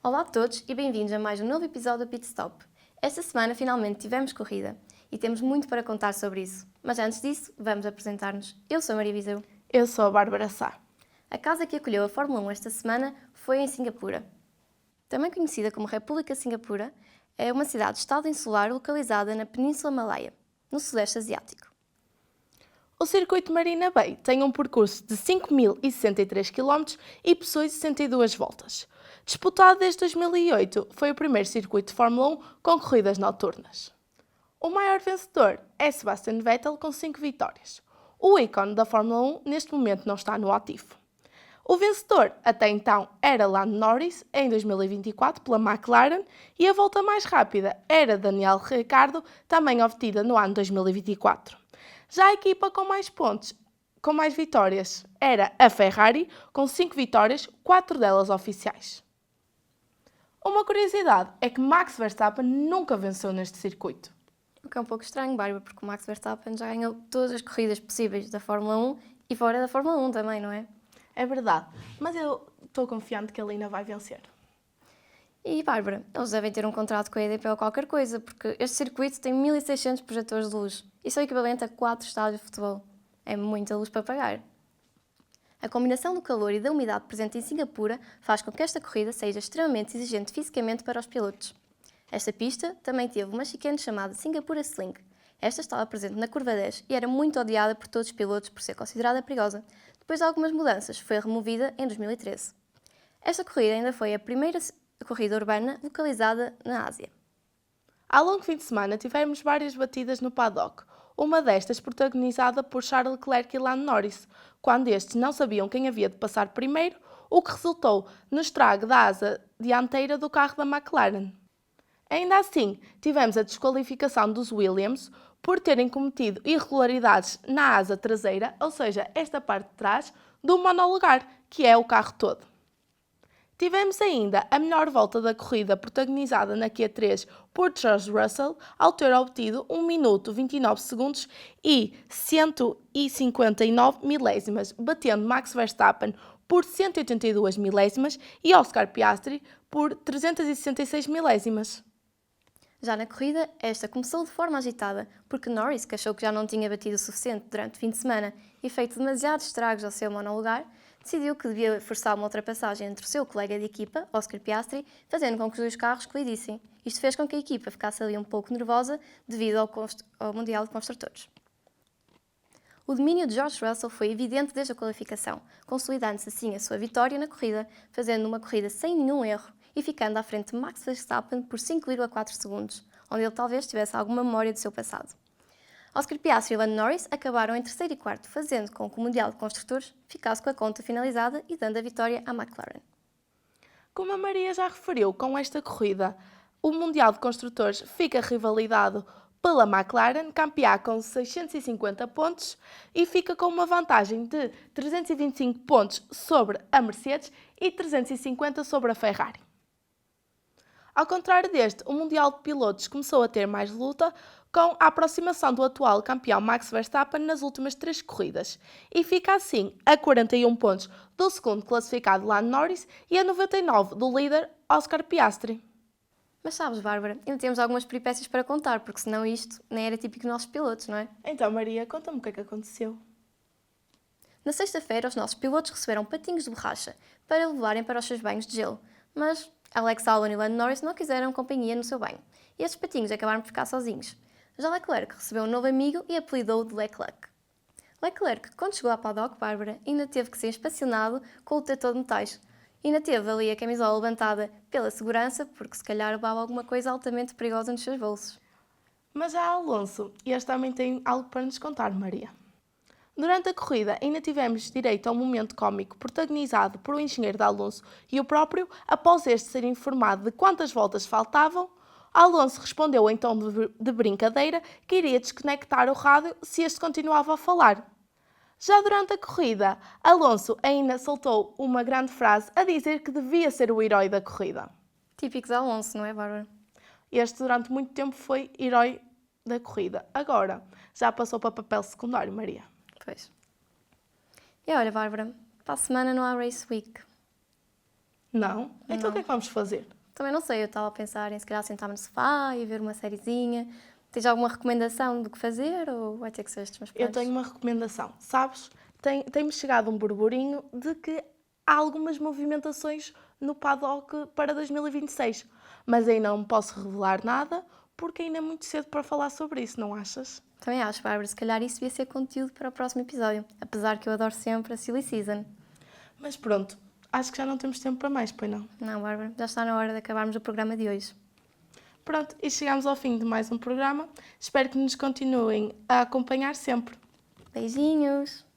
Olá a todos e bem-vindos a mais um novo episódio do Pit Stop. Esta semana finalmente tivemos corrida e temos muito para contar sobre isso. Mas antes disso, vamos apresentar-nos. Eu sou a Maria Viseu. Eu sou a Bárbara Sá. A casa que acolheu a Fórmula 1 esta semana foi em Singapura. Também conhecida como República de Singapura, é uma cidade-estado insular localizada na Península Malaia, no Sudeste Asiático. O circuito Marina Bay tem um percurso de 5.063 km e possui 62 voltas. Disputado desde 2008, foi o primeiro circuito de Fórmula 1 com corridas noturnas. O maior vencedor é Sebastian Vettel com 5 vitórias. O ícone da Fórmula 1 neste momento não está no ativo. O vencedor até então era Lando Norris em 2024 pela McLaren e a volta mais rápida era Daniel Ricciardo, também obtida no ano 2024. Já a equipa com mais pontos, com mais vitórias, era a Ferrari, com 5 vitórias, 4 delas oficiais. Uma curiosidade é que Max Verstappen nunca venceu neste circuito. O que é um pouco estranho, Bárbara, porque o Max Verstappen já ganhou todas as corridas possíveis da Fórmula 1 e fora da Fórmula 1 também, não é? É verdade, mas eu estou confiante que ele ainda vai vencer. E, Bárbara, eles devem ter um contrato com a EDP ou qualquer coisa, porque este circuito tem 1.600 projetores de luz. Isso é o equivalente a 4 estádios de futebol. É muita luz para pagar. A combinação do calor e da umidade presente em Singapura faz com que esta corrida seja extremamente exigente fisicamente para os pilotos. Esta pista também teve uma chicane chamada Singapura Sling. Esta estava presente na curva 10 e era muito odiada por todos os pilotos por ser considerada perigosa. Depois de algumas mudanças, foi removida em 2013. Esta corrida ainda foi a primeira corrida urbana localizada na Ásia. Ao longo do fim de semana tivemos várias batidas no paddock, uma destas protagonizada por Charles Leclerc e Lando Norris, quando estes não sabiam quem havia de passar primeiro, o que resultou no estrago da asa dianteira do carro da McLaren. Ainda assim, tivemos a desqualificação dos Williams por terem cometido irregularidades na asa traseira, ou seja, esta parte de trás, do monolugar, que é o carro todo. Tivemos ainda a melhor volta da corrida protagonizada na Q3 por George Russell, ao ter obtido 1 minuto 29 segundos e 159 milésimas, batendo Max Verstappen por 182 milésimas e Oscar Piastri por 366 milésimas. Já na corrida, esta começou de forma agitada, porque Norris, que achou que já não tinha batido o suficiente durante o fim de semana e feito demasiados estragos ao seu monolugar, decidiu que devia forçar uma ultrapassagem entre o seu colega de equipa, Oscar Piastri, fazendo com que os dois carros colidissem. Isto fez com que a equipa ficasse ali um pouco nervosa devido ao Mundial de Construtores. O domínio de George Russell foi evidente desde a qualificação, consolidando-se assim a sua vitória na corrida, fazendo uma corrida sem nenhum erro e ficando à frente de Max Verstappen por 5,4 segundos, onde ele talvez tivesse alguma memória do seu passado. Oscar Piastri e Lando Norris acabaram em terceiro e quarto, fazendo com que o Mundial de Construtores ficasse com a conta finalizada e dando a vitória à McLaren. Como a Maria já referiu, com esta corrida, o Mundial de Construtores fica rivalidado pela McLaren, campeã com 650 pontos e fica com uma vantagem de 325 pontos sobre a Mercedes e 350 sobre a Ferrari. Ao contrário deste, o Mundial de Pilotos começou a ter mais luta com a aproximação do atual campeão Max Verstappen nas últimas 3 corridas e fica assim a 41 pontos do segundo classificado Lando Norris e a 99 do líder Oscar Piastri. Mas sabes, Bárbara, ainda temos algumas peripécias para contar, porque senão isto nem era típico dos nossos pilotos, não é? Então, Maria, conta-me o que é que aconteceu. Na sexta-feira, os nossos pilotos receberam patinhos de borracha para levarem para os seus banhos de gelo, mas Alex Albon e Lando Norris não quiseram companhia no seu banho, e estes patinhos acabaram por ficar sozinhos. Já Leclerc recebeu um novo amigo e apelidou-o de Leclerc. Leclerc, quando chegou à paddock, Bárbara, ainda teve que ser inspecionado com o detector de metais. Ainda teve ali a camisola levantada pela segurança, porque se calhar levava alguma coisa altamente perigosa nos seus bolsos. Mas já Alonso, este também tem algo para nos contar, Maria. Durante a corrida, ainda tivemos direito a um momento cómico protagonizado por um engenheiro de Alonso e o próprio, após este ser informado de quantas voltas faltavam, Alonso respondeu em tom de brincadeira que iria desconectar o rádio se este continuava a falar. Já durante a corrida, Alonso ainda soltou uma grande frase a dizer que devia ser o herói da corrida. Típico de Alonso, não é, Bárbara? Este durante muito tempo foi herói da corrida. Agora já passou para papel secundário, Maria. Pois. E olha, Bárbara, para a semana não há Race Week. Não? Então Não. o que é que vamos fazer? Também não sei, eu estava a pensar em se calhar sentar-me no sofá e ver uma sériezinha. Tens alguma recomendação do que fazer ou vai ter que ser estes meus Eu planos? tenho uma recomendação. Sabes, tem-me chegado um burburinho de que há algumas movimentações no paddock para 2026, mas ainda não posso revelar nada porque ainda é muito cedo para falar sobre isso, não achas? Também acho, Bárbara, se calhar isso devia ser conteúdo para o próximo episódio, apesar que eu adoro sempre a Silly Season. Mas pronto, acho que já não temos tempo para mais, pois não? Não, Bárbara, já está na hora de acabarmos o programa de hoje. Pronto, e chegamos ao fim de mais um programa. Espero que nos continuem a acompanhar sempre. Beijinhos!